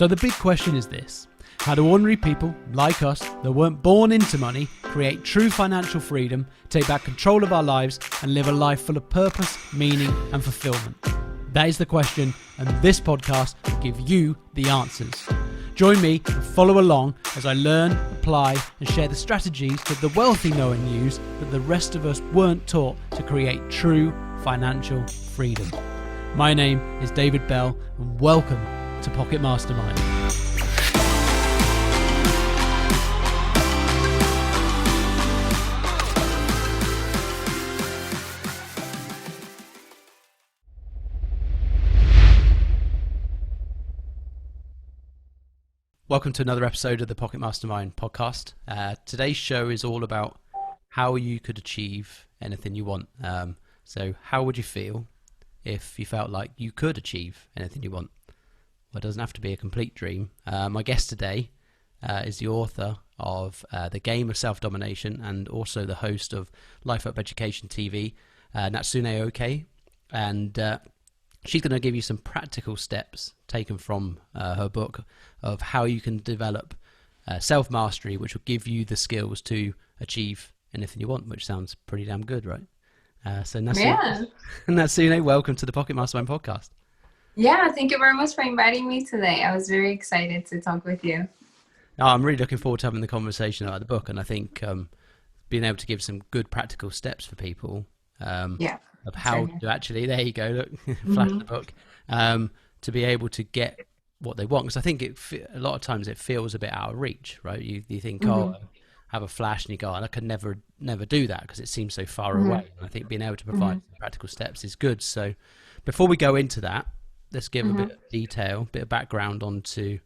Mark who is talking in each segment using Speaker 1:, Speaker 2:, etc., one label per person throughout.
Speaker 1: So the big question is this: how do ordinary people like us that weren't born into money create true financial freedom, take back control of our lives, and live a life full of purpose, meaning, and fulfillment? That is the question, and this podcast will give you the answers. Join me and follow along as I learn, apply, and share the strategies that the wealthy know and use that the rest of us weren't taught to create true financial freedom. My name is David Bell, and welcome to Pocket Mastermind. Welcome to another episode of the Pocket Mastermind podcast. Today's show is all about how you could achieve anything you want. So how would you feel if you felt like you could achieve anything you want? Well, it doesn't have to be a complete dream. My guest today is the author of the Game of Self-Domination and also the host of LifeUpEducationTV, Natsune Oki. And she's going to give you some practical steps taken from her book of how you can develop self-mastery, which will give you the skills to achieve anything you want, which sounds pretty damn good, right? So Natsune, welcome to the Pocket Mastermind podcast.
Speaker 2: Yeah, thank you very much for inviting me today. I was very excited to talk with you.
Speaker 1: Oh, I'm really looking forward to having the conversation about the book, and I think being able to give some good practical steps for people of how to actually, there you go, look, flash the book, to be able to get what they want. Because I think a lot of times it feels a bit out of reach, right? You think, oh, have a flash, and you go, I could never do that because it seems so far away. And I think being able to provide some practical steps is good. So before we go into that, let's give a bit of detail, a bit of background onto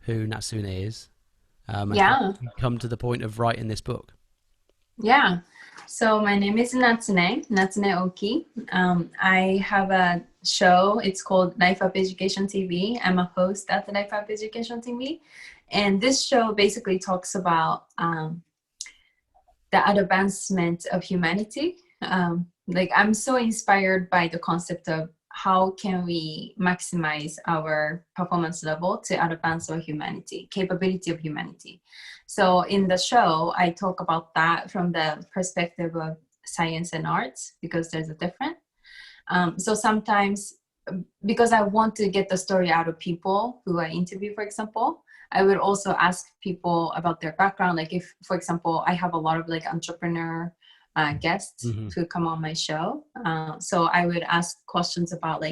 Speaker 1: who Natsune is, and how you come to the point of writing this book.
Speaker 2: Yeah. So my name is Natsune Oki. I have a show. It's called LifeUpEducationTV. I'm a host at the LifeUpEducationTV. And this show basically talks about the advancement of humanity. I'm so inspired by the concept of how can we maximize our performance level to advance our humanity, capability of humanity. So in the show, I talk about that from the perspective of science and arts, because there's a difference. So sometimes, because I want to get the story out of people who I interview, for example, I would also ask people about their background. Like if, for example, I have a lot of entrepreneur guests who come on my show. So I would ask questions about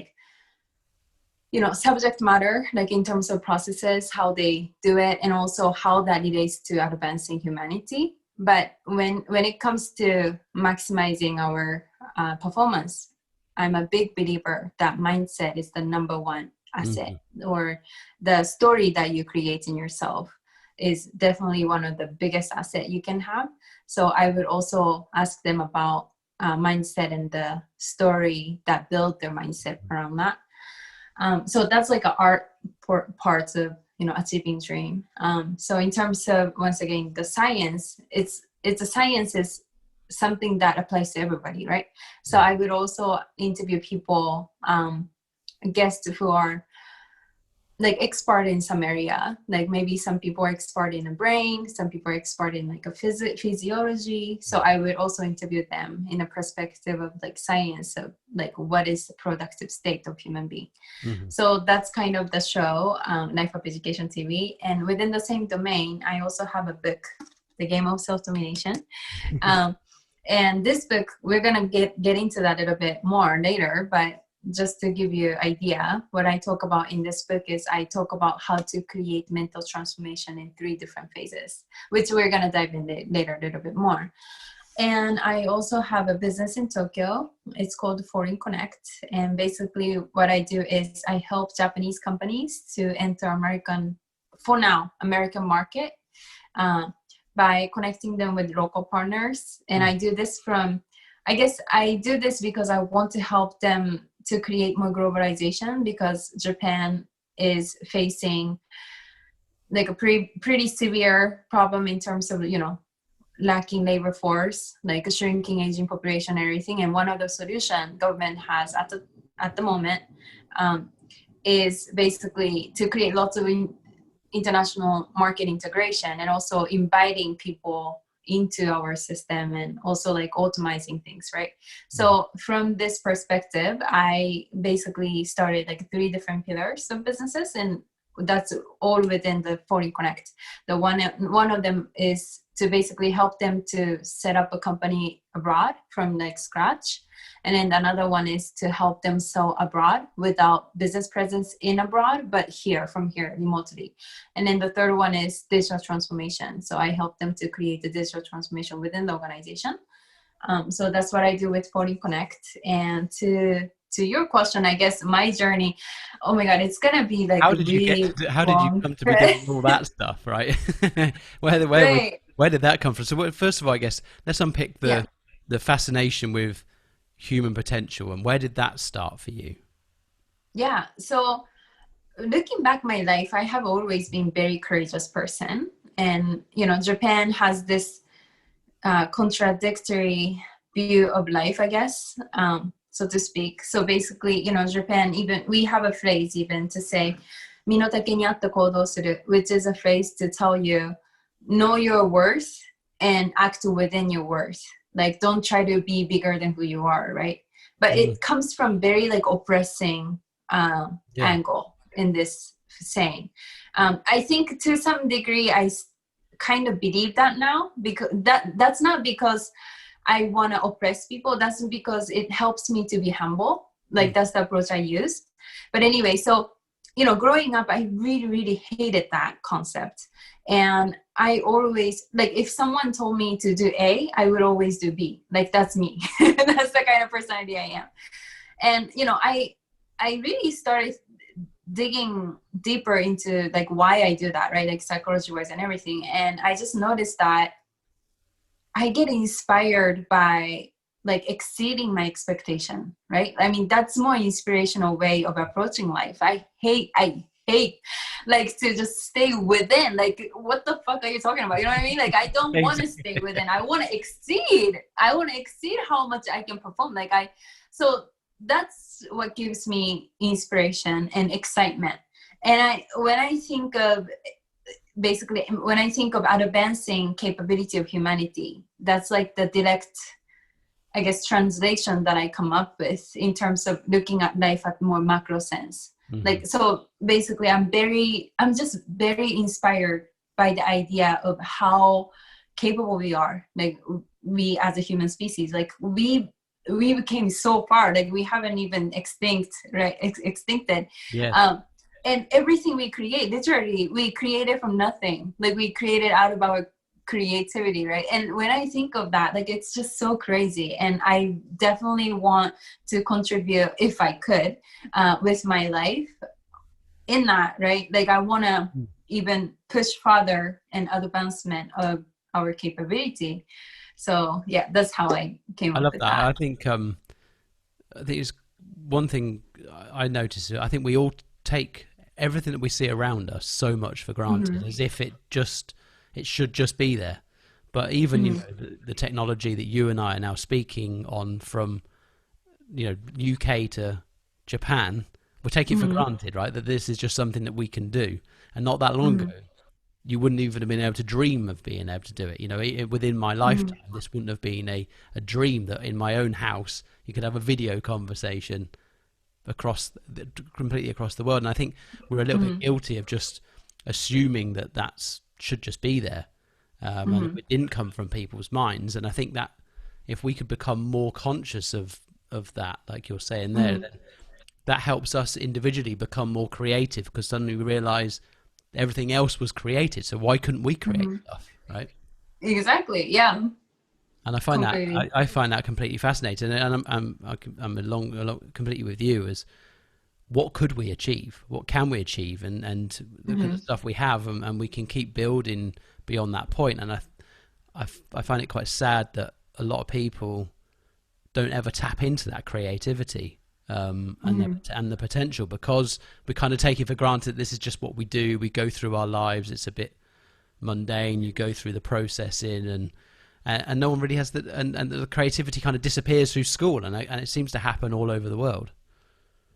Speaker 2: subject matter, in terms of processes, how they do it, and also how that relates to advancing humanity. But when it comes to maximizing our performance, I'm a big believer that mindset is the number one asset, or the story that you create in yourself is definitely one of the biggest assets you can have. So I would also ask them about mindset and the story that built their mindset around that. So that's like an art parts of achieving dream. So in terms of, once again, the science, it's a science is something that applies to everybody, right? So I would also interview people, guests who are expert in some area. Maybe some people are expert in the brain, some people are expert in a physiology. So I would also interview them in a perspective of science of what is the productive state of human being. So that's kind of the show, LifeUpEducationTV. And within the same domain, I also have a book, The Game of Self-Domination. And this book, we're gonna get into that a little bit more later, but just to give you an idea, what I talk about in this book is I talk about how to create mental transformation in 3 different phases, which we're going to dive in later a little bit more. And I also have a business in Tokyo. It's called Foreign Connect. And basically what I do is I help Japanese companies to enter American market by connecting them with local partners. And I do this because I want to help them to create more globalization, because Japan is facing a pretty severe problem in terms of, lacking labor force, like a shrinking aging population and everything. And one of the solution government has at the moment is basically to create lots of international market integration, and also inviting people into our system, and also like automizing things, right? So from this perspective, I basically started like 3 different pillars of businesses, and that's all within the Foreign Connect. The one of them is to basically help them to set up a company abroad from like scratch. And then another one is to help them sell abroad without business presence in abroad, but from here remotely. And then the third one is digital transformation. So I help them to create the digital transformation within the organization. So that's what I do with Foreign Connect. And to your question, I guess my journey, oh my God, it's gonna be like
Speaker 1: How did you
Speaker 2: really
Speaker 1: how did you
Speaker 2: long.
Speaker 1: come to be doing all that stuff, right?
Speaker 2: Right.
Speaker 1: Where did that come from? So first of all, I guess let's unpick
Speaker 2: Yeah.
Speaker 1: the fascination with human potential, and where did that start for you?
Speaker 2: Yeah. So looking back my life, I have always been very courageous person. And, Japan has this contradictory view of life, I guess, so to speak. So basically, Japan, even we have a phrase even to say, "Minotake ni atta koudou suru," which is a phrase to tell you, know your worth and act within your worth. Like, don't try to be bigger than who you are, right? But it comes from very like oppressing angle in this saying. I think to some degree, I kind of believe that now, because that's not because I want to oppress people. That's because it helps me to be humble. Like that's the approach I use. But anyway, so, growing up, I really, really hated that concept. And I always, like, if someone told me to do A, I would always do B. Like, that's me. That's the kind of personality I am. And, I really started digging deeper into like why I do that, right? Like psychology wise and everything. And I just noticed that I get inspired by like exceeding my expectation, right? I mean, that's more inspirational way of approaching life. I hate like to just stay within. Like, what the fuck are you talking about? You know what I mean? Like, I don't want to stay within. I want to exceed. I want to exceed how much I can perform. So that's what gives me inspiration and excitement. And when I think of advancing capability of humanity, that's like the direct, I guess, translation that I come up with in terms of looking at life at more macro sense. Like, so basically I'm just very inspired by the idea of how capable we are. Like, we as a human species, like we became so far, like we haven't even extincted. And everything we create, literally, we created from nothing. Like, we created out of our creativity, right? And when I think of that, like, it's just so crazy. And I definitely want to contribute, if I could, with my life in that, right? Like, I want to even push further an advancement of our capability. So yeah, that's how I came up with that.
Speaker 1: I think it's one thing I noticed. I think we all take everything that we see around us so much for granted, as if it should just be there. But even the technology that you and I are now speaking on, from UK to Japan, we take it for granted, right? That this is just something that we can do. And not that long ago, you wouldn't even have been able to dream of being able to do it. Within my lifetime, this wouldn't have been a dream that in my own house you could have a video conversation completely across the world. And I think we're a little bit guilty of just assuming that should just be there, and it didn't come from people's minds. And I think that if we could become more conscious of that, like you're saying there, then that helps us individually become more creative, because suddenly we realize everything else was created, so why couldn't we create stuff, right?
Speaker 2: Exactly. Yeah.
Speaker 1: And I find I find that completely fascinating, and I'm along completely with you. As what could we achieve? What can we achieve? And look at the stuff we have, and we can keep building beyond that point. And I find it quite sad that a lot of people don't ever tap into that creativity and the potential, because we kind of take it for granted that this is just what we do. We go through our lives. It's a bit mundane. You go through the processing, and no one really has and the creativity kind of disappears through school, and it seems to happen all over the world.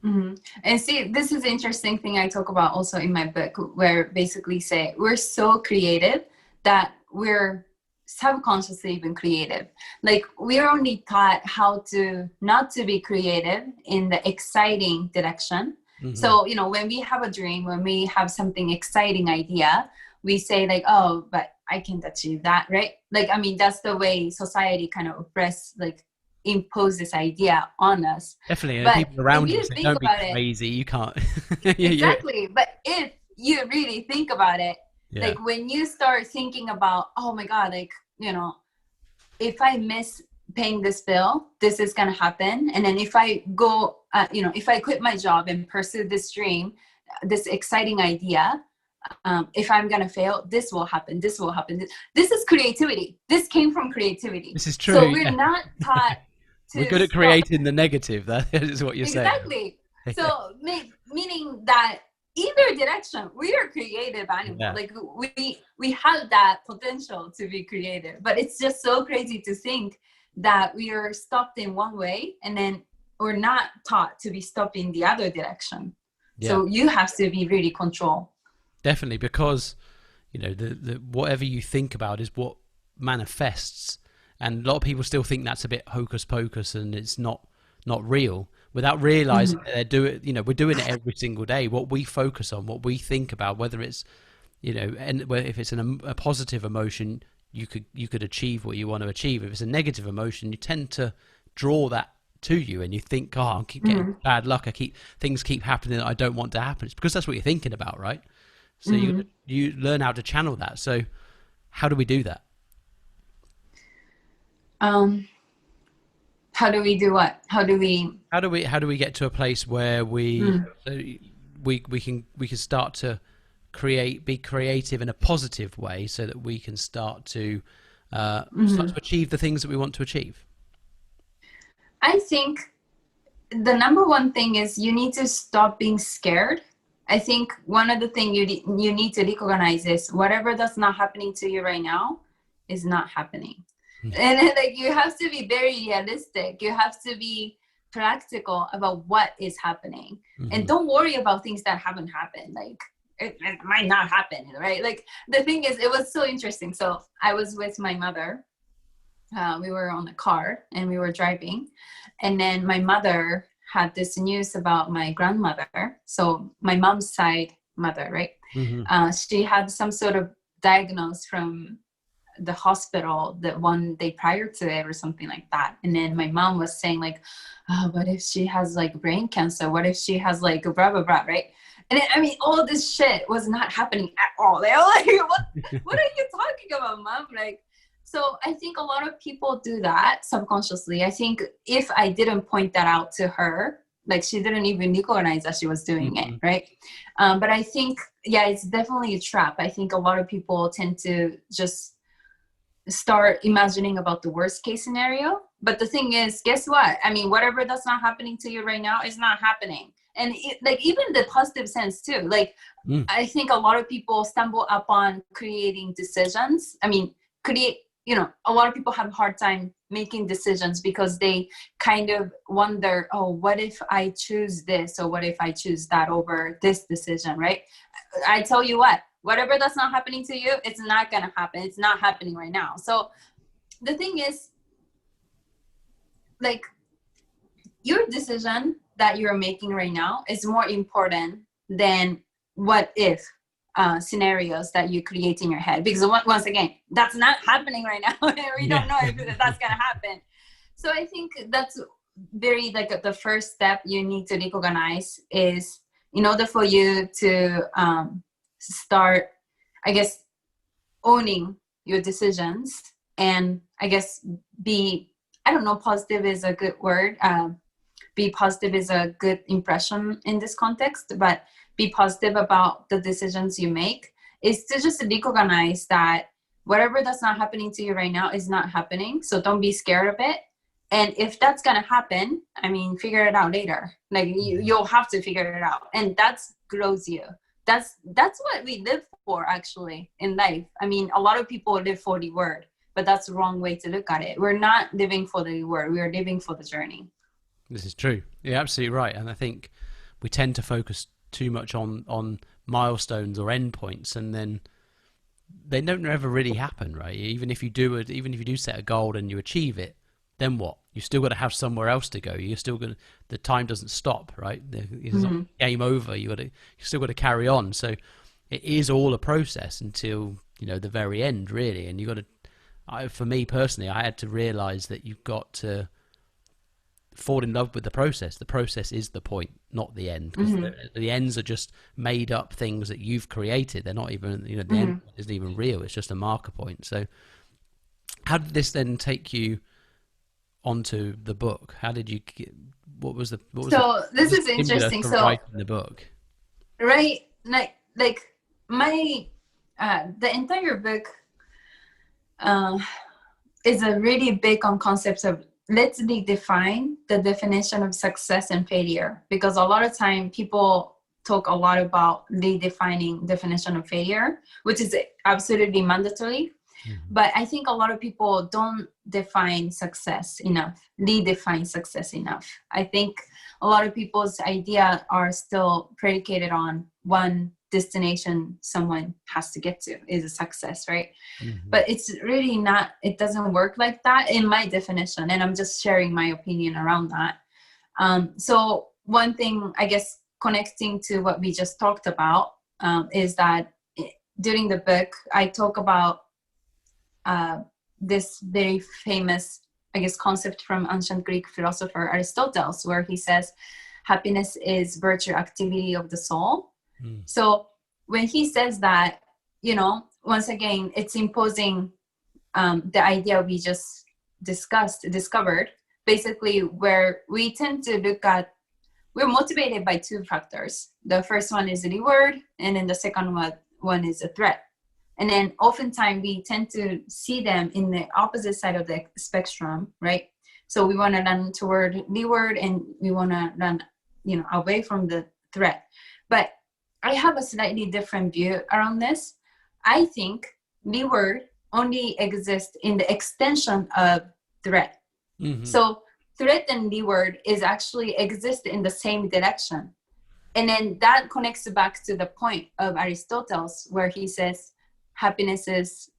Speaker 2: And see, this is an interesting thing I talk about also in my book, where basically say we're so creative that we're subconsciously even creative. Like we're only taught how to not to be creative in the exciting direction.
Speaker 1: Hmm.
Speaker 2: So, you know, when we have a dream, when we have something exciting idea, we say like, oh, but I can't achieve that, right? Like, I mean, that's the way society kind of oppress, like impose this idea on us.
Speaker 1: Definitely, and
Speaker 2: But
Speaker 1: people
Speaker 2: if
Speaker 1: around you
Speaker 2: you
Speaker 1: say,
Speaker 2: think
Speaker 1: "Don't be
Speaker 2: about it,
Speaker 1: crazy. You can't." Yeah,
Speaker 2: exactly. But if you really think about it,
Speaker 1: yeah,
Speaker 2: like when you start thinking about, oh my God, like, you know, if I miss paying this bill, this is going to happen. And then if I go, you know, if I quit my job and pursue this dream, this exciting idea, if I'm going to fail, this will happen. This will happen. This is creativity. This came from creativity.
Speaker 1: this is
Speaker 2: So
Speaker 1: true.
Speaker 2: we're
Speaker 1: Yeah,
Speaker 2: not taught
Speaker 1: we're
Speaker 2: to
Speaker 1: good at
Speaker 2: stop.
Speaker 1: creating the negative. That is what you're saying.
Speaker 2: Exactly.
Speaker 1: Yeah,
Speaker 2: So meaning that either direction, we are creative animal.
Speaker 1: yeah,
Speaker 2: Like we have that potential to be creative, but it's just so crazy to think that we are stopped in one way and then we're not taught to be stopped in the other direction.
Speaker 1: yeah.
Speaker 2: So you have to be really control.
Speaker 1: Definitely, because the whatever you think about is what manifests, and a lot of people still think that's a bit hocus pocus and it's not real, without realizing that they're doing, we're doing it every single day. What we focus on, what we think about, whether it's, and if it's a positive emotion, you could achieve what you want to achieve. If it's a negative emotion, you tend to draw that to you, and you think, oh, I keep getting
Speaker 2: Mm-hmm.
Speaker 1: bad luck, things keep happening that I don't want to happen. It's because that's what you're thinking about, right? So
Speaker 2: Mm-hmm.
Speaker 1: you learn how to channel that. So how do we do that?
Speaker 2: Um, how do we do what? How do we?
Speaker 1: How do we get to a place where we
Speaker 2: Mm.
Speaker 1: so we can start to be creative in a positive way, so that we can start to
Speaker 2: Mhm.
Speaker 1: achieve the things that we want to achieve?
Speaker 2: I think the number one thing is you need to stop being scared. I think one of the things you need to recognize is whatever that's not happening to you right now is not happening. And then, like you have to be very realistic. You have to be practical about what is happening. And
Speaker 1: Hmm.
Speaker 2: don't worry about things that haven't happened. Like it might not happen, right? Like the thing is, it was so interesting. So I was with my mother, we were on the car and we were driving, and then my mother had this news about my grandmother, so my mom's side mother, right?
Speaker 1: Hmm.
Speaker 2: She had some sort of diagnosis from the hospital the one day prior to it or something like that. And then my mom was saying like, oh, what if she has like brain cancer, what if she has like blah blah blah, right? And then, I mean, all this shit was not happening at all. They were like, what are you talking about, mom? Like, so I think a lot of people do that subconsciously. I think if I didn't point that out to her, like she didn't even recognize that she was doing it,
Speaker 1: Hmm.
Speaker 2: right? But I think, yeah, it's definitely a trap. I think a lot of people tend to just start imagining about the worst case scenario. But the thing is, guess what? I mean, whatever that's not happening to you right now is not happening. And like even the positive sense too. Like
Speaker 1: Mm.
Speaker 2: I think a lot of people stumble upon creating decisions. I mean, create, you know, a lot of people have a hard time making decisions because they kind of wonder, oh, what if I choose this or what if I choose that over this decision, right? I tell you what, whatever that's not happening to you, it's not going to happen. It's not happening right now. So the thing is, like, your decision that you're making right now is more important than what if scenarios that you create in your head. Because once again, that's not happening right now. We
Speaker 1: Yeah.
Speaker 2: don't know if that's going to happen. So I think that's very like the first step you need to recognize is in order for you to start, I guess, owning your decisions and I guess be, I don't know, positive is a good word. Be positive is a good impression in this context, but be positive about the decisions you make is to just recognize that whatever that's not happening to you right now is not happening. So don't be scared of it. And if that's going to happen, I mean, figure it out later. Like
Speaker 1: Mhm.
Speaker 2: you'll have to figure it out. And that's grows you. That's what we live for actually in life. I mean, a lot of people live for the word, but that's the wrong way to look at it. We're not living for the word. We are living for the journey.
Speaker 1: This is true. You're absolutely right, and I think we tend to focus too much on milestones or endpoints, and then they don't ever really happen, right? Even if you do it, even if you do set a goal and you achieve it, then what? You still got to have somewhere else to go. You're still going to, the time doesn't stop, right? It's not game over. You still got to carry on. So it is all a process until, you know, the very end, really. And you got to, for me personally, I had to realize that you've got to fall in love with the process. The process is the point, not the end, because the ends are just made up things that you've created. They're not even, you know, the end isn't even real. It's just a marker point. So how did this then take you onto the book? How did you get,
Speaker 2: this is interesting.
Speaker 1: For
Speaker 2: So
Speaker 1: writing the book?
Speaker 2: Right, like my the entire book is a really big on concepts of, let's redefine the definition of success and failure, because a lot of time people talk a lot about redefining definition of failure, which is absolutely mandatory. But I think a lot of people don't define success enough, redefine success enough. I think a lot of people's idea are still predicated on one destination someone has to get to is a success, right? But it's really not, it doesn't work like that in my definition. And I'm just sharing my opinion around that. So one thing, I guess, connecting to what we just talked about is that during the book, I talk about this very famous, I guess, concept from ancient Greek philosopher Aristotle, where he says happiness is virtue activity of the soul. So when he says that, you know, once again, it's imposing the idea we just discovered, basically, where we tend to look at, we're motivated by two factors. The first one is the reward, and then the second one is a threat. And then oftentimes we tend to see them in the opposite side of the spectrum, right? So we want to run toward reward and we want to run, you know, away from the threat. But I have a slightly different view around this. I think reward only exists in the extension of threat. So threat and reward is actually exist in the same direction. And then that connects back to the point of Aristotle's, where he says, happiness is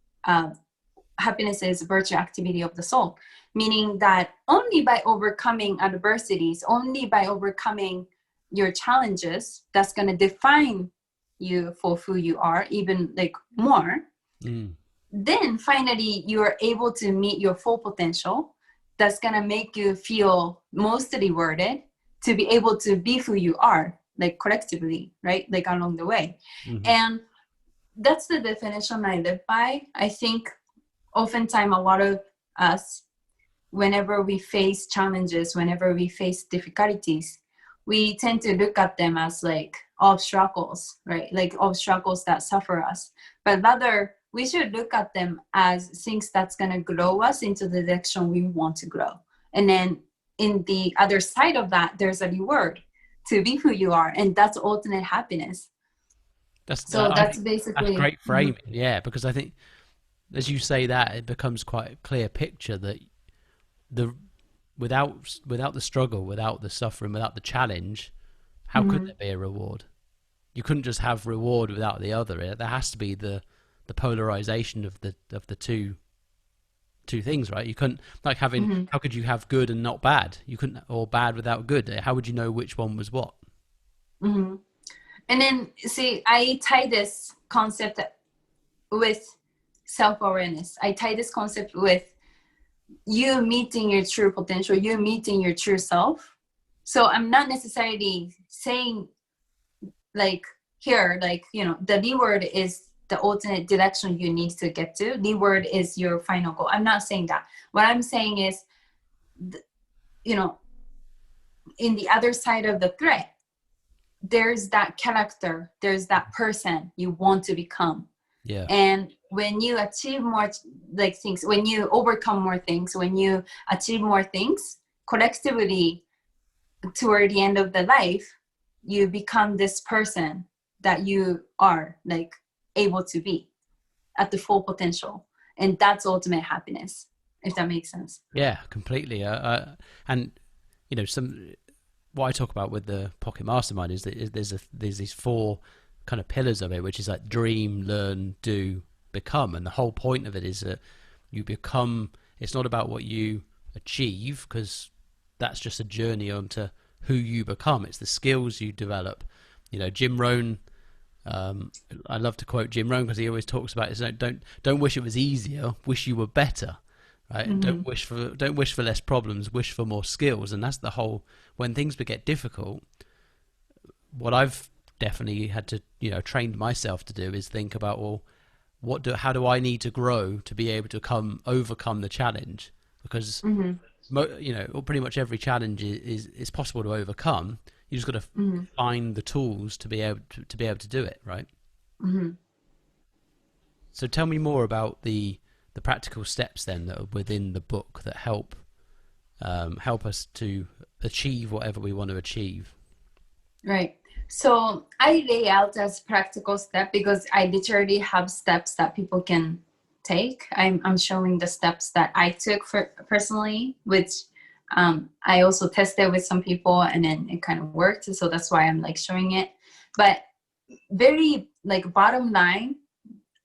Speaker 2: virtue activity of the soul, meaning that only by overcoming adversities, only by overcoming your challenges, that's going to define you for who you are, even like more. Then finally you are able to meet your full potential. That's going to make you feel most rewarded to be able to be who you are, like collectively, right? Like along the way. And that's the definition I live by. I think oftentimes a lot of us, whenever we face challenges, whenever we face difficulties, we tend to look at them as like obstacles, right? Like obstacles that suffer us. But rather, we should look at them as things that's going to grow us into the direction we want to grow. And then in the other side of that, there's a reward to be who you are. And that's ultimate happiness. That's basically,
Speaker 1: that's great framing. Yeah, because I think as you say that, it becomes quite a clear picture that without the struggle, without the suffering, without the challenge, how could there be a reward? You couldn't just have reward without the other. There has to be the polarization of the two things, right? You couldn't, like, having how could you have good and not bad? You couldn't, or bad without good. How would you know which one was what?
Speaker 2: And then, see, I tie this concept with self-awareness. I tie this concept with you meeting your true potential, you meeting your true self. So I'm not necessarily saying like here, like, you know, the reward is the ultimate direction you need to get to. Reward is your final goal. I'm not saying that. What I'm saying is, you know, in the other side of the threat, there's that character, there's that person you want to become.
Speaker 1: Yeah.
Speaker 2: And when you achieve more like things, when you overcome more things, when you achieve more things collectively toward the end of the life, you become this person that you are like able to be at the full potential. And that's ultimate happiness, if that makes sense.
Speaker 1: Yeah, completely. And you know, what I talk about with the Pocket Mastermind is that there's these four kind of pillars of it, which is like dream, learn, do, become. And the whole point of it is that you become. It's not about what you achieve, because that's just a journey onto who you become. It's the skills you develop. Jim Rohn. I love to quote Jim Rohn because he always talks about it. Don't wish it was easier. Wish you were better. Right?
Speaker 2: Mm-hmm.
Speaker 1: Don't wish for less problems. Wish for more skills. And that's the whole. When things get difficult, what I've definitely had to trained myself to do is think about, well, how do I need to grow to be able to overcome the challenge? Because
Speaker 2: Mm-hmm.
Speaker 1: pretty much every challenge is possible to overcome. You just got to
Speaker 2: Mm-hmm.
Speaker 1: find the tools to be able to do it, right?
Speaker 2: Mm-hmm.
Speaker 1: So tell me more about the practical steps then that are within the book that help us to achieve whatever we want to achieve.
Speaker 2: Right. So I lay out as practical step because I literally have steps that people can take. I'm showing the steps that I took for personally, which I also tested with some people, and then it kind of worked. So that's why I'm like showing it. But very like bottom line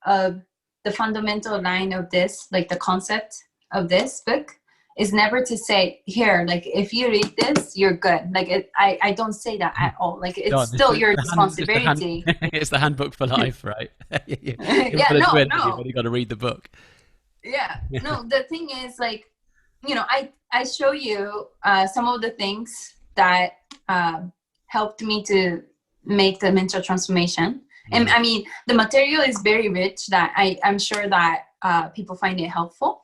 Speaker 2: of the fundamental line of this, like the concept of this book, is never to say, here, like if you read this, you're good. Like I don't say that at all. Like it's
Speaker 1: God,
Speaker 2: still your responsibility.
Speaker 1: It's the handbook for life, right? You haven't
Speaker 2: Yeah,
Speaker 1: got to do
Speaker 2: no,
Speaker 1: anything, you've
Speaker 2: no.
Speaker 1: only got to read the book.
Speaker 2: Yeah, no, the thing is, like, I show you some of the things that helped me to make the mental transformation. And I mean, the material is very rich that I'm sure that people find it helpful.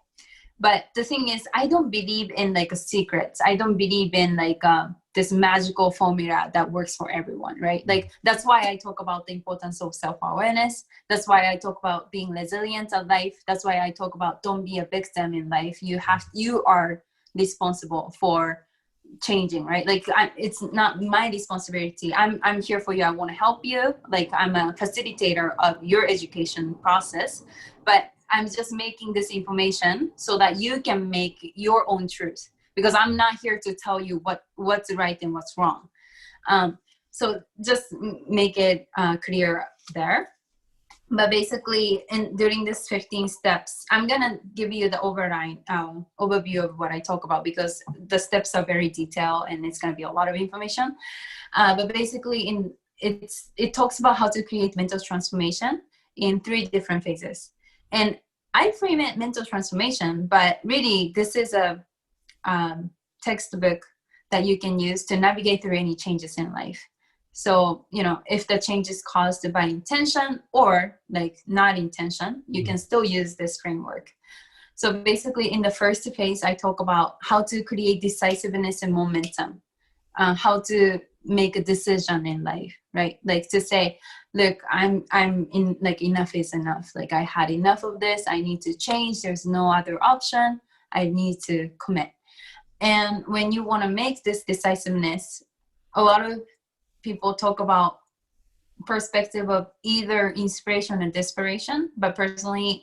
Speaker 2: But the thing is, I don't believe in like a secret. I don't believe in like this magical formula that works for everyone, right? Like that's why I talk about the importance of self-awareness. That's why I talk about being resilient in life. That's why I talk about don't be a victim in life. You are responsible for changing, right? Like it's not my responsibility. I'm here for you. I want to help you. Like I'm a facilitator of your education process, but I'm just making this information so that you can make your own truth, because I'm not here to tell you what's right and what's wrong. So just make it clear there. But basically, during this 15 steps, I'm going to give you the overview of what I talk about, because the steps are very detailed and it's going to be a lot of information. But basically, it talks about how to create mental transformation in 3 different phases. And I frame it mental transformation, but really this is a textbook that you can use to navigate through any changes in life. So, if the change is caused by intention or like not intention, you can still use this framework. So basically in the first phase, I talk about how to create decisiveness and momentum, how to make a decision in life, right? Like to say, look, I'm in, like, enough is enough. Like I had enough of this. I need to change. There's no other option. I need to commit. And when you want to make this decisiveness, a lot of people talk about perspective of either inspiration and desperation, but personally,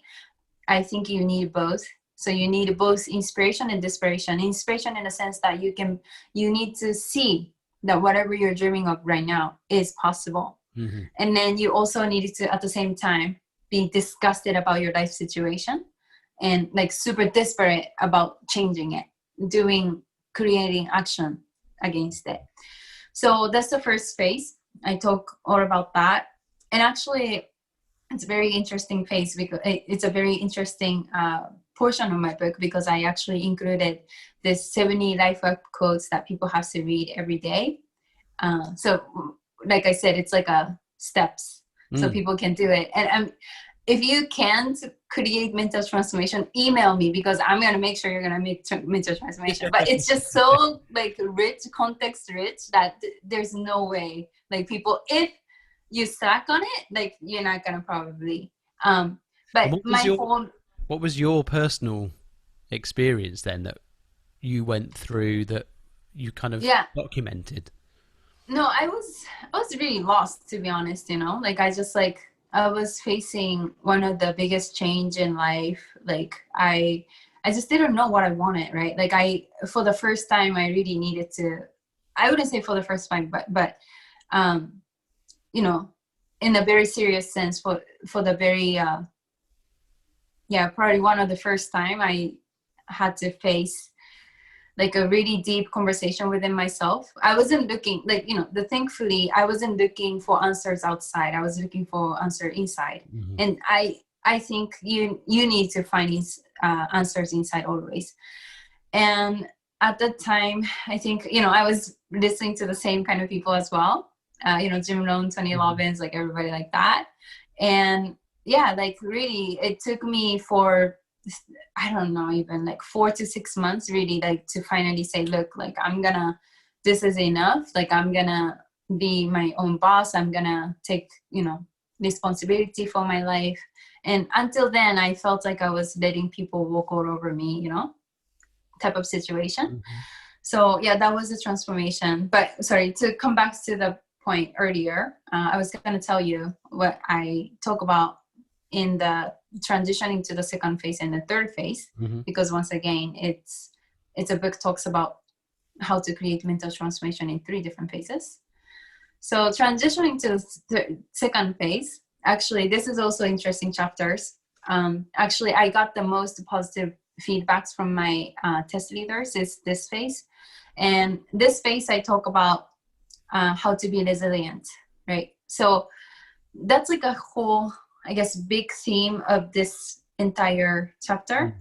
Speaker 2: I think you need both. So you need both inspiration and desperation. Inspiration in the sense that you need to see that whatever you're dreaming of right now is possible. Mm-hmm. And then you also need to, at the same time, be disgusted about your life situation and like super desperate about changing it, creating action against it. So that's the first phase. I talk all about that. And actually, it's a very interesting phase because it's a very interesting portion of my book, because I actually included this 70 life up quotes that people have to read every day. So like I said, it's like a steps so people can do it. And if you can't create mental transformation, email me, because I'm going to make sure you're going to make mental transformation. But it's just so like rich, context rich, that there's no way, like, people, if you stuck on it, like, you're not going to probably, but
Speaker 1: what was your personal experience then that you went through that you kind of documented?
Speaker 2: No, I was really lost, to be honest, like I was facing one of the biggest change in life. Like I just didn't know what I wanted, right? Like for the first time, I really needed to I wouldn't say for the first time, but you know, in a very serious sense, for the very probably one of the first time I had to face like a really deep conversation within myself. I wasn't looking, like, thankfully I wasn't looking for answers outside. I was looking for answer inside.
Speaker 1: Mm-hmm.
Speaker 2: And I think you need to find answers inside always. And at that time, I think, I was listening to the same kind of people as well. Jim Rohn, Tony Robbins, like everybody like that. And yeah, like really, it took me for, I don't know, even like 4 to 6 months really, like to finally say, look, like this is enough. Like I'm gonna be my own boss. I'm gonna take, responsibility for my life. And until then, I felt like I was letting people walk all over me, type of situation.
Speaker 1: Mm-hmm.
Speaker 2: So yeah, that was the transformation. But sorry, to come back to the point earlier, I was going to tell you what I talk about in the transitioning to the second phase and the third phase,
Speaker 1: Mm-hmm.
Speaker 2: because once again, it's a book talks about how to create mental transformation in 3 different phases. So transitioning to the second phase, actually, this is also interesting chapters. Actually, I got the most positive feedbacks from my test leaders is this phase. And this phase, I talk about how to be resilient, right? So that's like a whole, I guess, big theme of this entire chapter.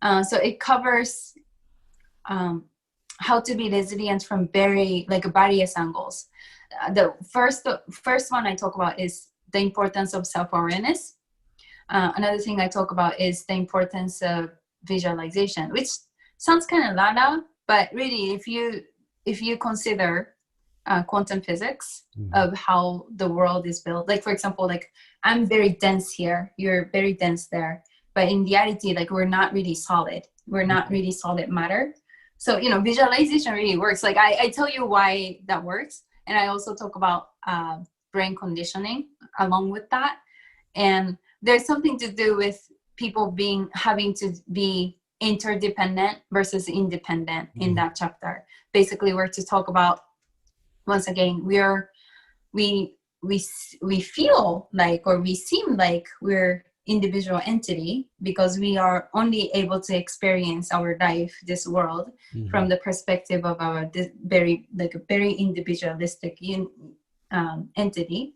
Speaker 2: So it covers how to be resilient from very like various angles. The first one I talk about is the importance of self-awareness. Another thing I talk about is the importance of visualization, which sounds kind of lada, but really, if you consider quantum physics of how the world is built, like for example, like I'm very dense here, you're very dense there, but in reality, like we're not really solid. We're not really solid matter. So visualization really works. Like I tell you why that works, and I also talk about brain conditioning along with that. And there's something to do with people having to be interdependent versus independent in that chapter. Basically, we're to talk about, once again, we feel like, or we seem like we're individual entity because we are only able to experience our life, this world, from the perspective of our very individualistic entity.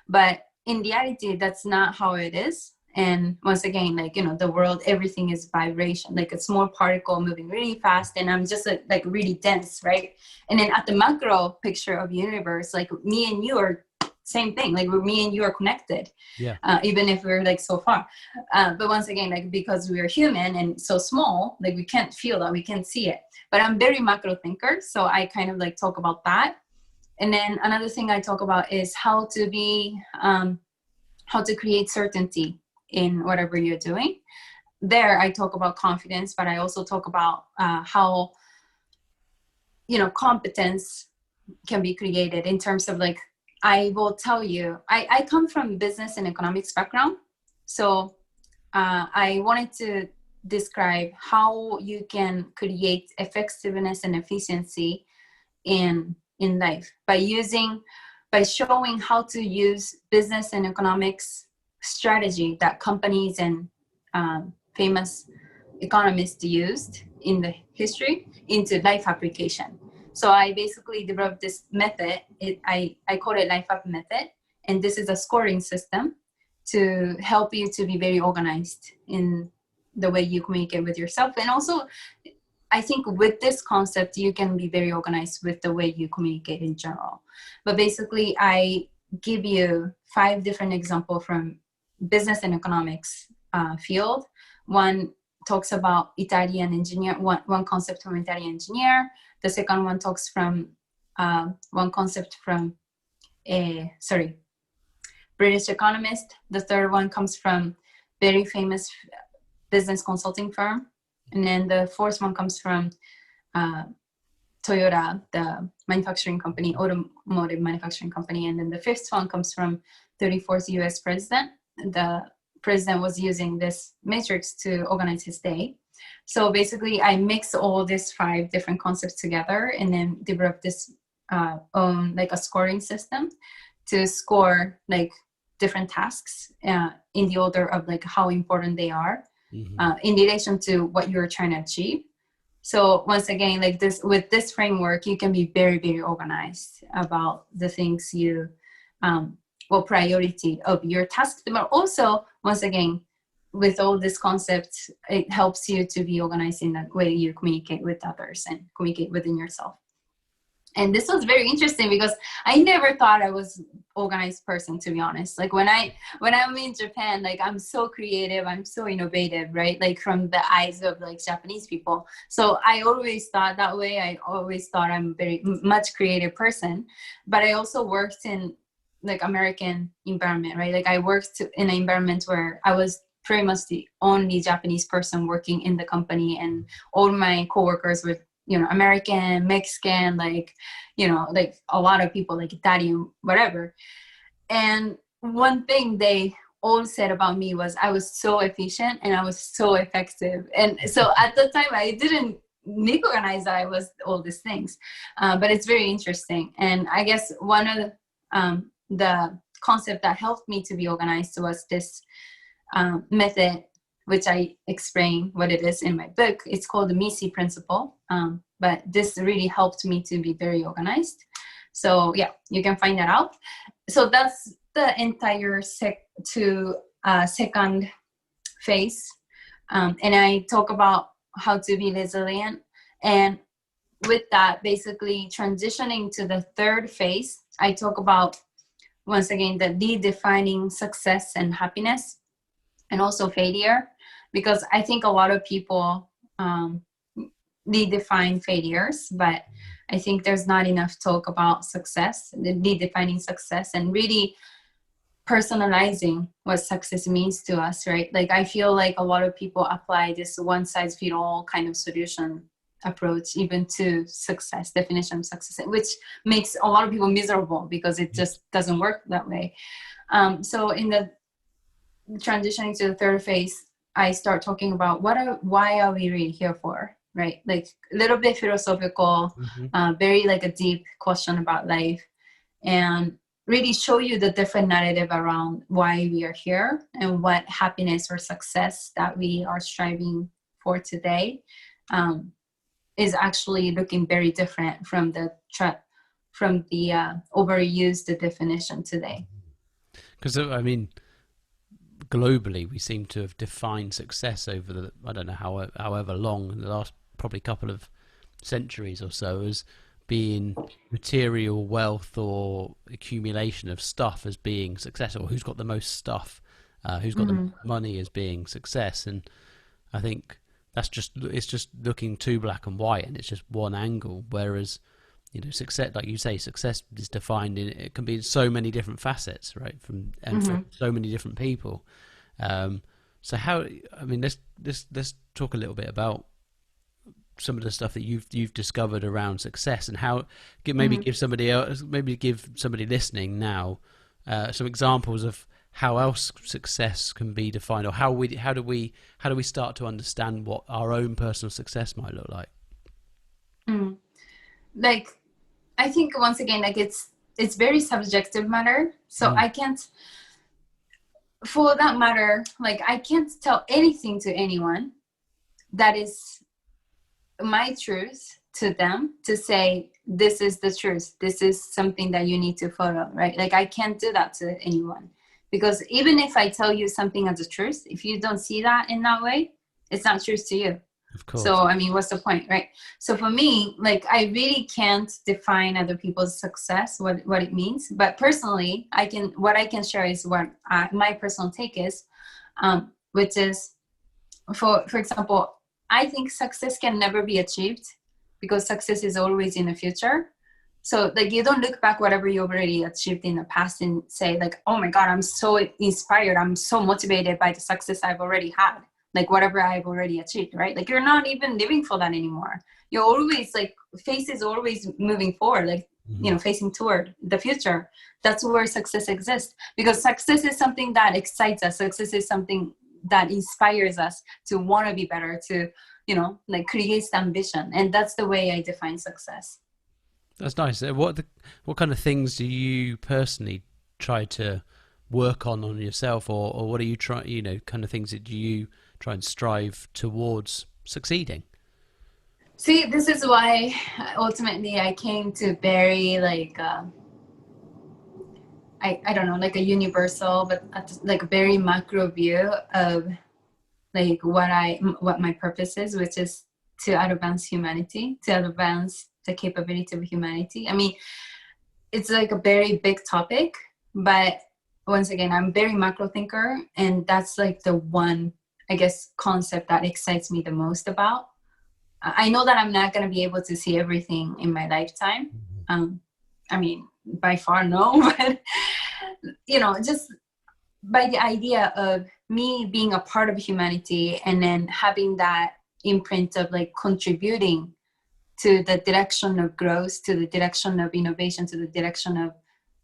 Speaker 2: But in reality, that's not how it is. And once again, like, the world, everything is vibration, like a small particle moving really fast. And I'm just like really dense, right? And then at the macro picture of universe, like me and you are same thing. Like me and you are connected, even if we're like so far. But once again, like because we are human and so small, like we can't feel that, we can't see it. But I'm very macro thinker, so I kind of like talk about that. And then another thing I talk about is how to create certainty in whatever you're doing. There, I talk about confidence, but I also talk about how, competence can be created in terms of like, I will tell you, I come from business and economics background. So I wanted to describe how you can create effectiveness and efficiency in life by showing how to use business and economics strategy that companies and famous economists used in the history into life application. So I basically developed this method. I call it LifeUp method. And this is a scoring system to help you to be very organized in the way you communicate with yourself. And also, I think with this concept, you can be very organized with the way you communicate in general. But basically, I give you 5 different examples from business and economics field. One talks about Italian engineer, one concept from Italian engineer. The second one talks from one concept from British economist. The third one comes from very famous business consulting firm. And then the fourth one comes from Toyota, the manufacturing company, automotive manufacturing company. And then the fifth one comes from 34th US president, the president was using this matrix to organize his day. So basically, I mix all these 5 different concepts together and then develop this like a scoring system to score like different tasks in the order of like how important they are in relation to what you're trying to achieve. So once again, like this, with this framework, you can be very, very organized about the things you, what priority of your task, but also, once again, with all these concepts, it helps you to be organized in the way you communicate with others and communicate within yourself. And this was very interesting because I never thought I was organized person, to be honest. Like when I'm in Japan, like I'm so creative, I'm so innovative, right? Like from the eyes of like Japanese people. So I always thought that way. I always thought I'm very much creative person, but I also worked in like American environment, right? Like I worked in an environment where I was pretty much the only Japanese person working in the company, and all my coworkers were, you know, American, Mexican, like, you know, like a lot of people like Italian, whatever. And one thing they all said about me was I was so efficient and I was so effective. And so at the time I didn't recognize that I was all these things, but it's very interesting. And I guess one of the concept that helped me to be organized was this method, which I explain what it is in my book. It's called the Misi principle. But this really helped me to be very organized. So yeah, you can find that out. So that's the entire second phase. And I talk about how to be resilient. And with that, basically transitioning to the third phase, I talk about, once again, the redefining success and happiness, and also failure, because I think a lot of people redefine failures, but I think there's not enough talk about success, redefining success, and really personalizing what success means to us, right? Like I feel like a lot of people apply this one size fits all kind of solution approach even to success, definition of success, which makes a lot of people miserable because it just doesn't work that way. So in the transitioning to the third phase, I start talking about why are we really here for, right? Like a little bit philosophical, very like a deep question about life, and really show you the different narrative around why we are here and what happiness or success that we are striving for today is actually looking very different from the overused definition today.
Speaker 1: Because I mean, globally, we seem to have defined success over the, I don't know, however long, in the last probably couple of centuries or so, as being material wealth or accumulation of stuff as being successful. Who's got the most stuff, who's got the most money as being success. And I think it's just looking too black and white, and it's just one angle. Whereas, you know, success, like you say, success is defined it can be in so many different facets, right? From so many different people. So how, I mean, let's talk a little bit about some of the stuff that you've discovered around success, and how give somebody else, maybe give somebody listening now some examples of how else success can be defined, or how do we start to understand what our own personal success might look like.
Speaker 2: Like, I think once again, like it's very subjective matter. So I can't, for that matter, like I can't tell anything to anyone that is my truth to them to say, this is the truth, this is something that you need to follow, right? Like I can't do that to anyone, because even if I tell you something as a truth, if you don't see that in that way, it's not truth to you.
Speaker 1: Of course.
Speaker 2: So I mean, what's the point, right? So for me, like I really can't define other people's success, what it means. But personally, what I can share is what my personal take is, which is, for example, I think success can never be achieved because success is always in the future. So like you don't look back whatever you already achieved in the past and say like, oh my God, I'm so inspired, I'm so motivated by the success I've already had, like whatever I've already achieved, right? Like you're not even living for that anymore. You're always like, face is always moving forward. Like you know, facing toward the future. That's where success exists, because success is something that excites us. Success is something that inspires us to want to be better, to, you know, like creates ambition. And that's the way I define success.
Speaker 1: That's nice. What kind of things do you personally try to work on yourself, or what are you trying, you know, kind of things that do you try and strive towards succeeding?
Speaker 2: See, this is why ultimately I came to very like I don't know, like a universal, but like a very macro view of like what my purpose is, which is to advance humanity, to advance the capability of humanity. I mean, it's like a very big topic, but once again, I'm very macro thinker, and that's like the one, I guess, concept that excites me the most about. I know that I'm not going to be able to see everything in my lifetime. I mean, by far no, but you know, just by the idea of me being a part of humanity and then having that imprint of like contributing to the direction of growth, to the direction of innovation, to the direction of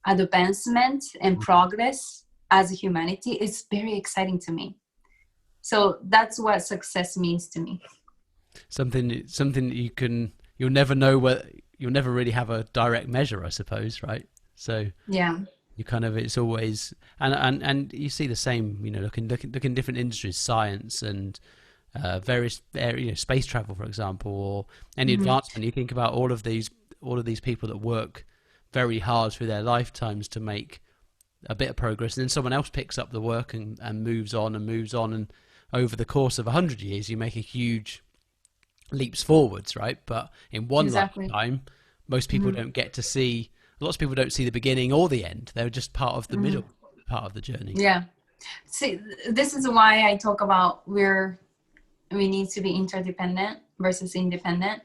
Speaker 2: advancement and progress as a humanity is very exciting to me. So that's what success means to me.
Speaker 1: Something that you'll never know, where you'll never really have a direct measure, I suppose, right? So
Speaker 2: Yeah.
Speaker 1: you kind of, it's always, and you see the same, you know, look in different industries, science and various you know, space travel, for example, or any advancement. You think about all of these people that work very hard through their lifetimes to make a bit of progress, and then someone else picks up the work and moves on and moves on, and over the course of 100 years you make a huge leaps forwards, right? But in one
Speaker 2: Exactly.
Speaker 1: lifetime, most people don't get to see, lots of people don't see the beginning or the end. They're just part of the middle part of the journey.
Speaker 2: Yeah. See, this is why I talk about we need to be interdependent versus independent.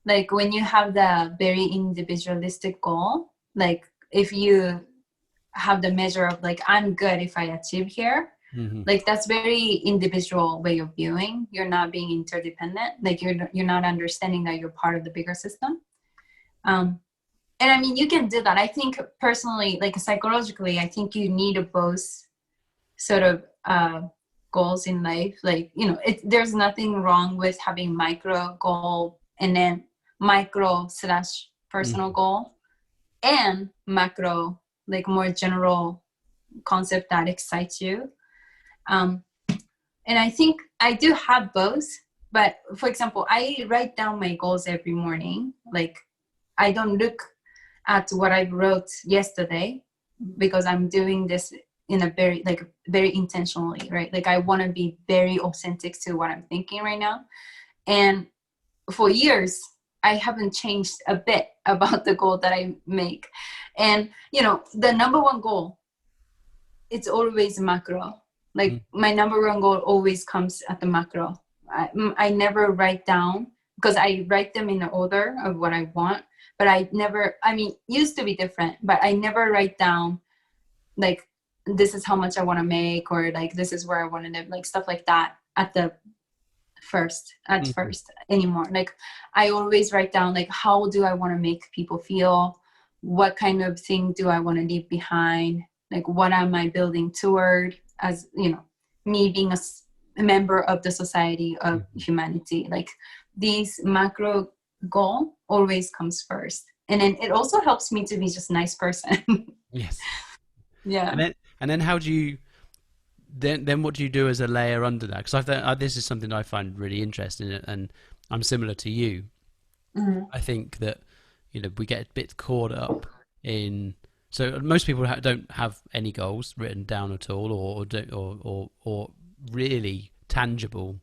Speaker 2: Like when you have the very individualistic goal, like if you have the measure of like, I'm good if I achieve here, like that's very individual way of viewing. You're not being interdependent. Like you're not understanding that you're part of the bigger system. And I mean, you can do that. I think personally, like psychologically, I think you need both sort of goals in life. Like, you know, there's nothing wrong with having micro goal and then micro slash personal goal and macro, like more general concept that excites you. And I think I do have both, but for example, I write down my goals every morning. Like I don't look at what I wrote yesterday because I'm doing this in a very intentionally, right? Like I want to be very authentic to what I'm thinking right now. And for years, I haven't changed a bit about the goal that I make. And, you know, the number one goal, it's always macro. Like my number one goal always comes at the macro. I never write down, because I write them in the order of what I want, but I mean, used to be different, but I never write down like, this is how much I want to make, or like, this is where I want to live, like stuff like that at first anymore. Like I always write down, like, how do I want to make people feel? What kind of thing do I want to leave behind? Like, what am I building toward, as, you know, me being a member of the society of humanity? Like these macro goal always comes first. And then it also helps me to be just a nice person.
Speaker 1: Yes.
Speaker 2: Yeah.
Speaker 1: And then how do you then what do you do as a layer under that? Because this is something I find really interesting, and I'm similar to you. I think that, you know, we get a bit caught up in, so most people don't have any goals written down at all, or really tangible,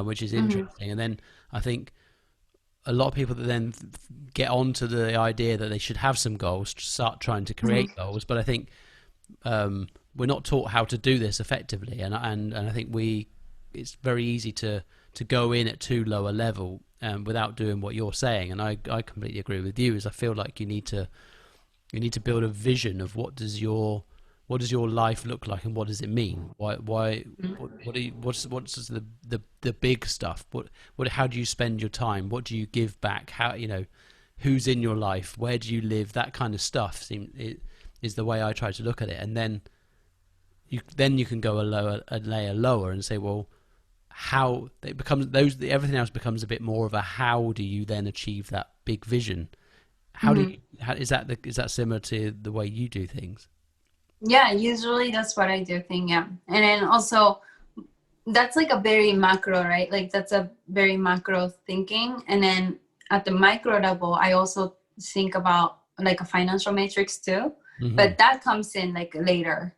Speaker 1: which is interesting. And then I think a lot of people that then get onto the idea that they should have some goals, start trying to create goals. But I think we're not taught how to do this effectively, and I think it's very easy to go in at too low a level without doing what you're saying. And I completely agree with you. Is I feel like you need to build a vision of what does your life look like, and what does it mean? What's the big stuff? How do you spend your time? What do you give back? How, you know, who's in your life, where do you live, that kind of stuff is the way I try to look at it. And then you can go a layer lower and say, well, how it becomes everything else becomes a bit more of a how do you then achieve that big vision? Is that similar to the way you do things?
Speaker 2: Yeah, usually that's what I do think. Yeah. And then also that's like a very macro, right? Like that's a very macro thinking. And then at the micro level, I also think about like a financial matrix too, but that comes in like later.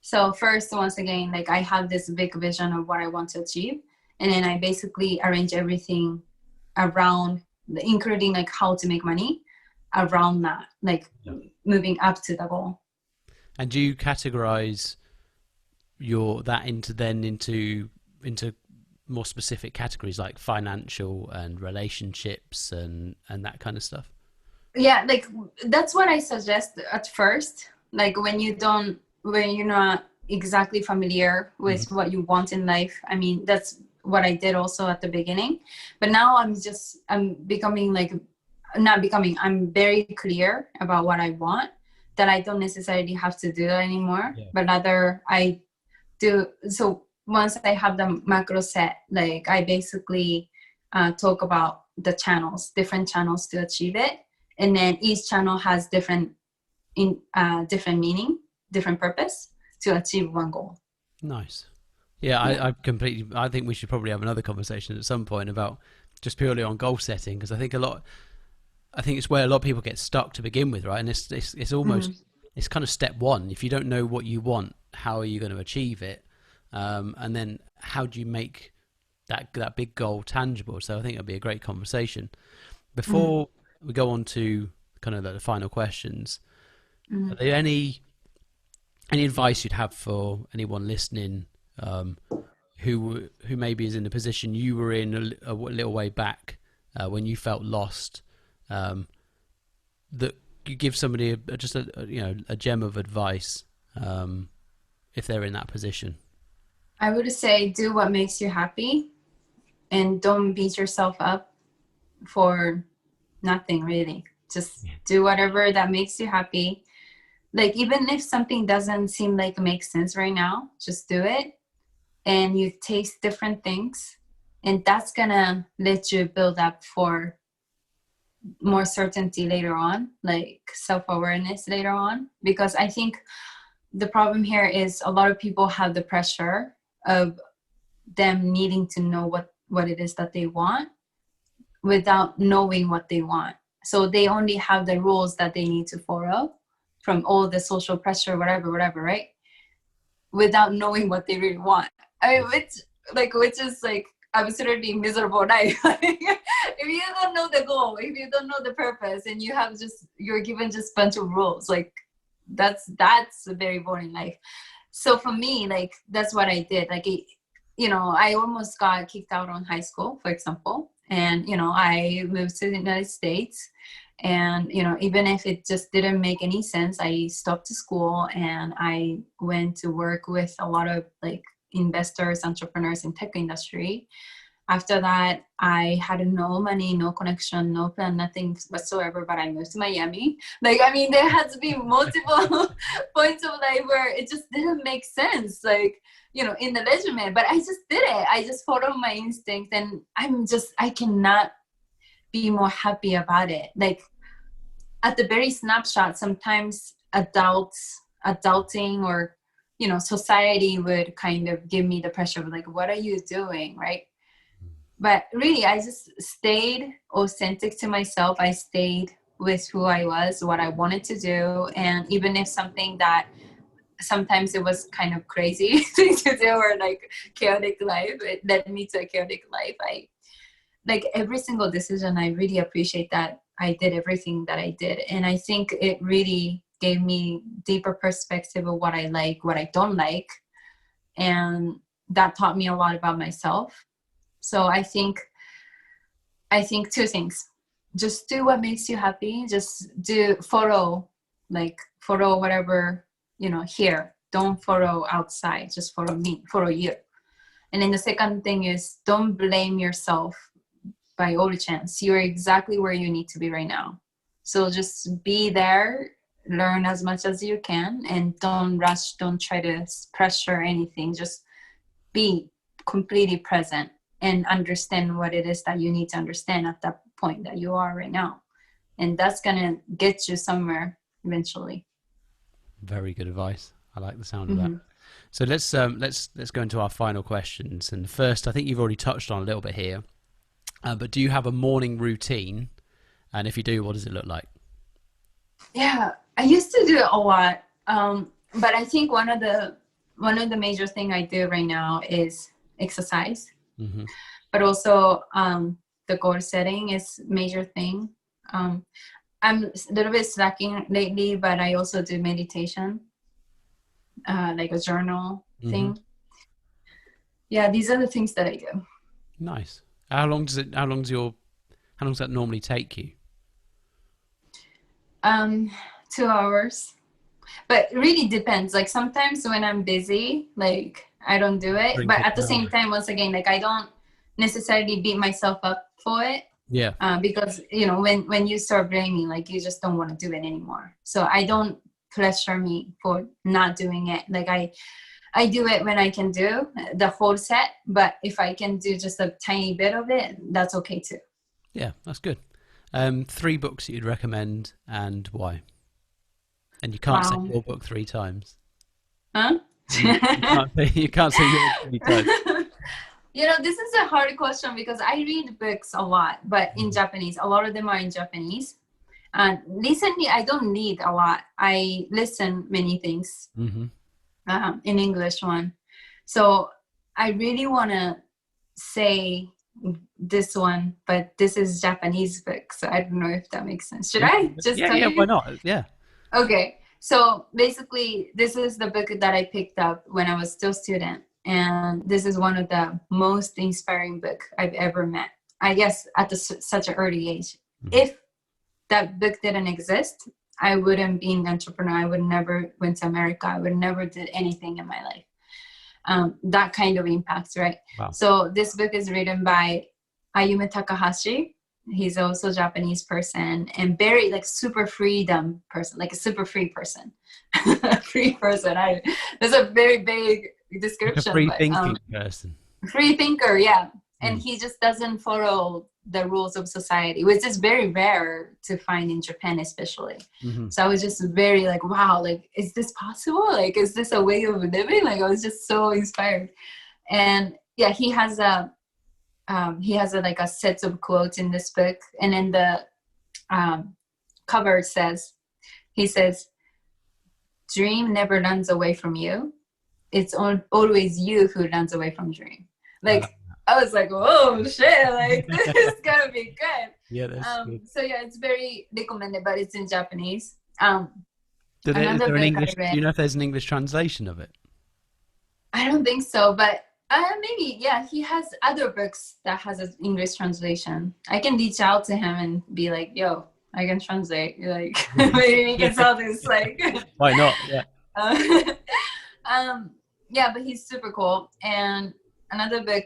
Speaker 2: So first, once again, like I have this big vision of what I want to achieve. And then I basically arrange everything around, including like how to make money around that, like moving up to the goal.
Speaker 1: And do you categorize into more specific categories like financial and relationships and that kind of stuff?
Speaker 2: Yeah, like that's what I suggest at first. Like when you're not exactly familiar with what you want in life. I mean, that's what I did also at the beginning. But now I'm becoming like, not becoming, I'm very clear about what I want, that I don't necessarily have to do that anymore, but rather I do. So once I have the macro set, like I basically talk about the different channels to achieve it. And then each channel has different meaning, different purpose to achieve one goal.
Speaker 1: Nice. Yeah, I think we should probably have another conversation at some point about just purely on goal setting, because I think it's where a lot of people get stuck to begin with, right? And it's almost it's kind of step one. If you don't know what you want, how are you going to achieve it? And then how do you make that big goal tangible? So I think it'll be a great conversation. Before we go on to kind of the final questions, are there any advice you'd have for anyone listening who maybe is in the position you were in a little way back when you felt lost, that you give somebody a gem of advice if they're in that position?
Speaker 2: I would say do what makes you happy and don't beat yourself up for nothing, really. Just do whatever that makes you happy. Like even if something doesn't seem like it makes sense right now, just do it. And you taste different things, and that's gonna let you build up for more certainty later on, like self-awareness later on. Because I think the problem here is a lot of people have the pressure of them needing to know what it is that they want without knowing what they want. So they only have the rules that they need to follow from all the social pressure, whatever, right? Without knowing what they really want. I mean, which is like absolutely miserable life. If you don't know the goal, if you don't know the purpose, and you're given just a bunch of rules, like that's a very boring life. So for me, like that's what I did. Like, I almost got kicked out on high school, for example, and I moved to the United States. And, even if it just didn't make any sense, I stopped school and I went to work with a lot of like investors, entrepreneurs in tech industry. After that, I had no money, no connection, no plan, nothing whatsoever, but I moved to Miami. Like, I mean, there has to be multiple points of life where it just didn't make sense, like, in the regimen, but I just did it. I just followed my instinct, and I cannot be more happy about it. Like at the very snapshot, sometimes adulting or society would kind of give me the pressure of like, what are you doing, right? But really I just stayed authentic to myself. I stayed with who I was, what I wanted to do. And even if something that sometimes it was kind of crazy thing to do, or like chaotic life, it led me to a chaotic life. Like every single decision, I really appreciate that I did everything that I did. And I think it really gave me deeper perspective of what I like, what I don't like. And that taught me a lot about myself. So I think two things. Just do what makes you happy. Just follow whatever, here. Don't follow outside. Just follow me, follow you. And then the second thing is don't blame yourself by all chance. You're exactly where you need to be right now. So just be there, learn as much as you can, and don't rush, don't try to pressure anything. Just be completely present and understand what it is that you need to understand at that point that you are right now. And that's gonna get you somewhere eventually.
Speaker 1: Very good advice. I like the sound of that. So let's go into our final questions. And first, I think you've already touched on a little bit here, but do you have a morning routine? And if you do, what does it look like?
Speaker 2: Yeah, I used to do it a lot, but I think one of the major thing I do right now is exercise, but also the goal setting is major thing. I'm a little bit slacking lately, but I also do meditation, like a journal thing. Yeah, these are the things that I do.
Speaker 1: Nice. How long does that normally take you?
Speaker 2: 2 hours, but it really depends. Like sometimes when I'm busy, like I don't do it, but at the same time, once again, like I don't necessarily beat myself up for it.
Speaker 1: Yeah.
Speaker 2: Because when you start blaming, like you just don't want to do it anymore. So I don't pressure me for not doing it. Like I do it when I can do the whole set, but if I can do just a tiny bit of it, that's okay too.
Speaker 1: Yeah, that's good. 3 books that you'd recommend and why? And you can't say your book 3 times.
Speaker 2: Huh?
Speaker 1: You can't say yours 3 times.
Speaker 2: This is a hard question because I read books a lot, but in Japanese. A lot of them are in Japanese. And recently, I don't read a lot. I listen many things in English one. So I really want to say this one, but this is Japanese book. So I don't know if that makes sense. Should I just tell you?
Speaker 1: Yeah, why not? Yeah.
Speaker 2: Okay. So basically, this is the book that I picked up when I was still a student. And this is one of the most inspiring book I've ever met. I guess at such an early age. If that book didn't exist, I wouldn't be an entrepreneur. I would never went to America. I would never did anything in my life. That kind of impact, right?
Speaker 1: Wow.
Speaker 2: So this book is written by Ayume Takahashi. He's also a Japanese person and very like super freedom person, like a super free person. Free person. That's a very vague description.
Speaker 1: Like a free thinking person.
Speaker 2: Free thinker, yeah. And he just doesn't follow the rules of society, which is very rare to find in Japan, especially. So I was just very like, wow, like, is this possible? Like, is this a way of living? Like, I was just so inspired. And yeah, he has a like a set of quotes in this book, and in the cover he says, "Dream never runs away from you. It's always you who runs away from dream." Like I was like, "Whoa, shit! Like this is gonna be good."
Speaker 1: Yeah, that's good.
Speaker 2: So yeah, it's very recommended, but it's in Japanese.
Speaker 1: Is there an English? Do you know if there's an English translation of it?
Speaker 2: I don't think so, but maybe, yeah, he has other books that has an English translation. I can reach out to him and be like, yo, I can translate. Like, maybe we can sell this. Like,
Speaker 1: why not? Yeah.
Speaker 2: Yeah, but he's super cool. And another book,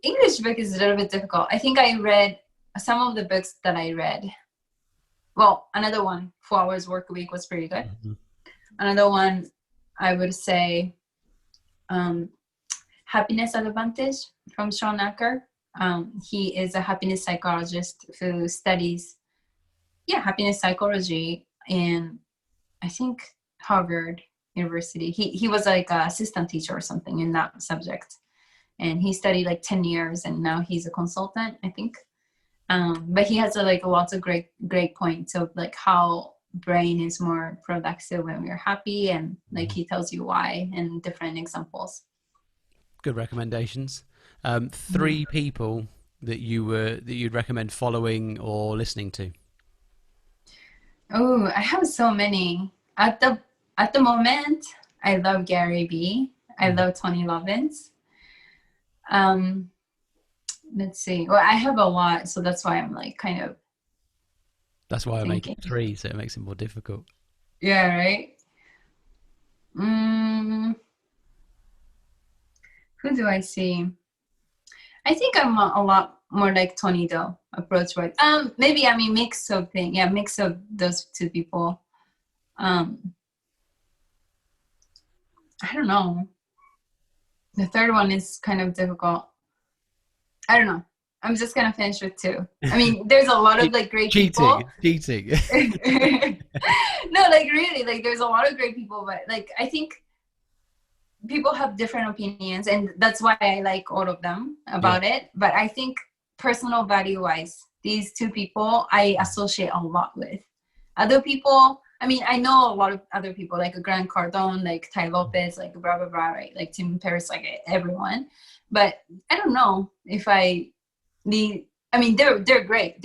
Speaker 2: English book is a little bit difficult. I think I read some of the books that I read. Well, another one, 4 Hours Work a Week was pretty good. Another one, I would say, Happiness Advantage from Sean Acker. He is a happiness psychologist who studies happiness psychology in, I think, Harvard University. He was like an assistant teacher or something in that subject, and he studied like 10 years, and now he's a consultant, I think. But he has like lots of great points of like how brain is more productive when we're happy, and like he tells you why and different examples.
Speaker 1: Good recommendations. 3 people that you'd recommend following or listening to.
Speaker 2: Oh, I have so many. At the moment, I love Gary Vee. I love Tony Robbins. Let's see. Well, I have a lot, so that's why I'm like kind of.
Speaker 1: That's why I make it 3, so it makes it more difficult.
Speaker 2: Yeah, right. Who do I see? I think I'm a lot more like Tonido approach works. Maybe I mean mix of thing. Yeah, mix of those two people. I don't know. The third one is kind of difficult. I don't know. I'm just gonna finish with two. I mean, there's a lot of like great people.
Speaker 1: Cheating.
Speaker 2: No, like really, like there's a lot of great people, but like I think people have different opinions, and that's why I like all of them about it. But I think personal value wise, these two people I associate a lot with. Other people, I mean, I know a lot of other people, like Grant Cardone, like Ty Lopez, like blah blah blah, right? Like Tim Ferriss, like everyone. But I don't know if I need. I mean, they're great,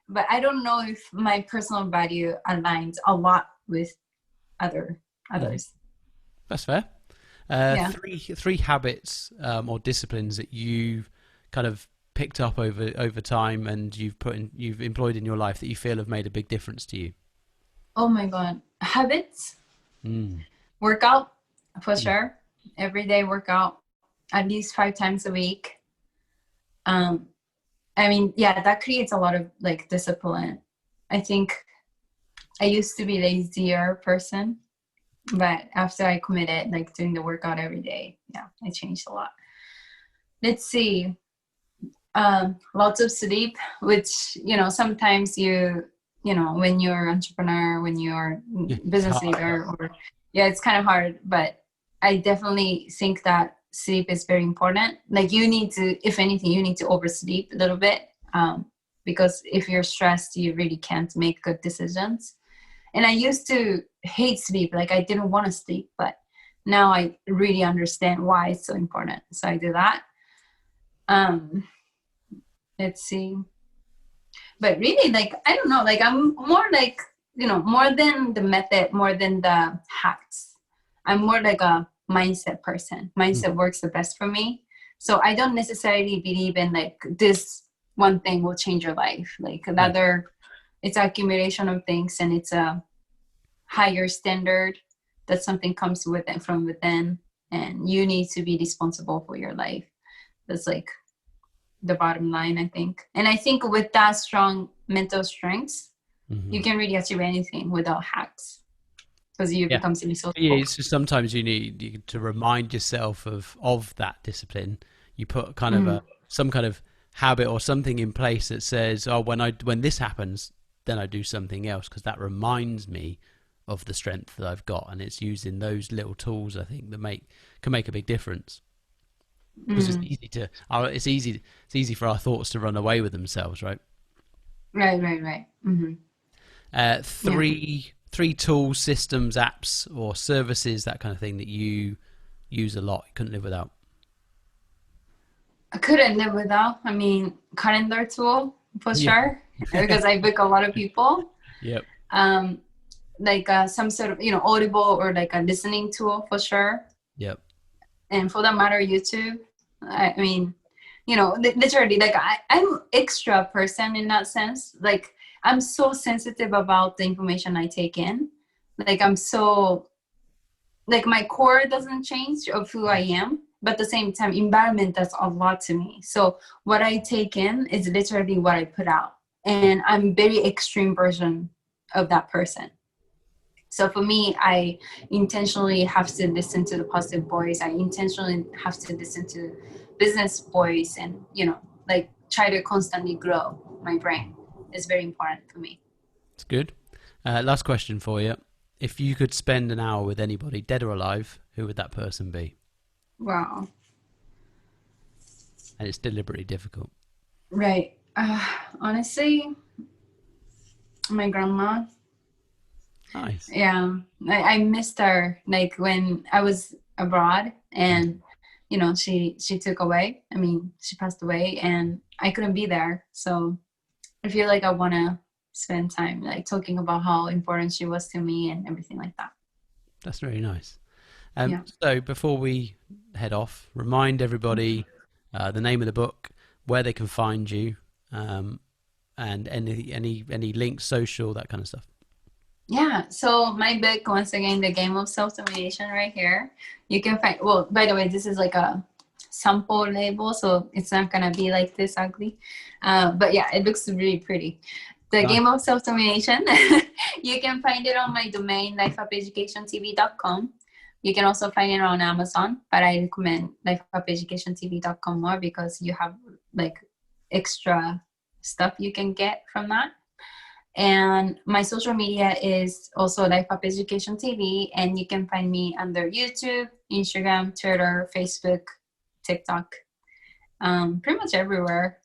Speaker 2: but I don't know if my personal value aligns a lot with others.
Speaker 1: That's fair. Three habits or disciplines that you've kind of picked up over time and you've employed in your life that you feel have made a big difference to you.
Speaker 2: Oh my God, habits. Workout for sure. Everyday workout, at least 5 times a week. I mean, yeah, that creates a lot of like discipline. I think I used to be lazier person, but after I committed, like doing the workout every day, yeah, I changed a lot. Let's see. Lots of sleep, which, sometimes when you're entrepreneur, when you're business leader, or it's kind of hard, but I definitely think that sleep is very important. Like you need to, if anything, you need to oversleep a little bit, because if you're stressed, you really can't make good decisions. And I used to hate sleep. Like I didn't want to sleep, but now I really understand why it's so important. So I do that. Let's see. But really, like, I don't know, like I'm more like, more than the method, more than the hacks. I'm more like a mindset person. Mindset works the best for me. So I don't necessarily believe in like this one thing will change your life. Like another, it's accumulation of things, and it's a higher standard that something comes with it from within, and you need to be responsible for your life. That's like the bottom line, I think. And I think with that strong mental strength, you can really achieve anything without hacks, because you become resourceful.
Speaker 1: Yeah, it's just sometimes you need to remind yourself of that discipline. You put kind of some kind of habit or something in place that says, oh, when this happens, then I do something else, because that reminds me of the strength that I've got. And it's using those little tools, I think, that can make a big difference. Because it's easy for our thoughts to run away with themselves, right?
Speaker 2: Right.
Speaker 1: Three tools, systems, apps, or services, that kind of thing that you use a lot, you couldn't live without.
Speaker 2: I couldn't live without. I mean, calendar tool for sure, because I book a lot of people.
Speaker 1: Yep.
Speaker 2: Like some sort of Audible, or like a listening tool for sure.
Speaker 1: Yep.
Speaker 2: And for that matter, YouTube. I mean, literally, like I'm extra person in that sense. Like I'm so sensitive about the information I take in. Like I'm so, like my core doesn't change of who I am, but at the same time, environment does a lot to me. So what I take in is literally what I put out. And I'm very extreme version of that person. So for me, I intentionally have to listen to the positive voice. I intentionally have to listen to business voice, and, like try to constantly grow my brain. It's very important for me.
Speaker 1: It's good. Last question for you. If you could spend an hour with anybody, dead or alive, who would that person be?
Speaker 2: Wow.
Speaker 1: And it's deliberately difficult.
Speaker 2: Right. Honestly, my grandma.
Speaker 1: Nice.
Speaker 2: Yeah, I missed her, like when I was abroad, and she took away. I mean, she passed away, and I couldn't be there. So I feel like I want to spend time like talking about how important she was to me and everything like that.
Speaker 1: That's very nice. So before we head off, remind everybody the name of the book, where they can find you, and any links, social, that kind of stuff.
Speaker 2: Yeah, so my book, once again, The Game of Self-Domination, right here. You can find, well, by the way, this is like a sample label, so it's not gonna be like this ugly. But yeah, it looks really pretty. The Game of Self-Domination, you can find it on my domain, LifeUpEducationTV.com. You can also find it on Amazon, but I recommend LifeUpEducationTV.com more because you have like extra stuff you can get from that. And my social media is also LifeUpEducationTV, and you can find me under YouTube, Instagram, Twitter, Facebook, TikTok, pretty much everywhere.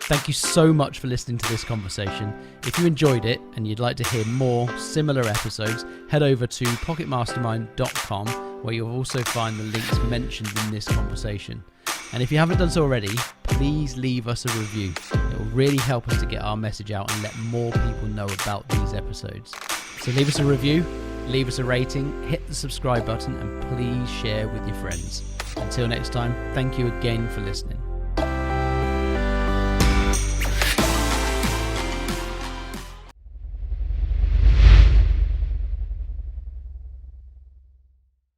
Speaker 1: Thank you so much for listening to this conversation. If you enjoyed it and you'd like to hear more similar episodes, head over to pocketmastermind.com, where you'll also find the links mentioned in this conversation. And if you haven't done so already, please leave us a review. It will really help us to get our message out and let more people know about these episodes. So leave us a review, leave us a rating, hit the subscribe button, and please share with your friends. Until next time, thank you again for listening.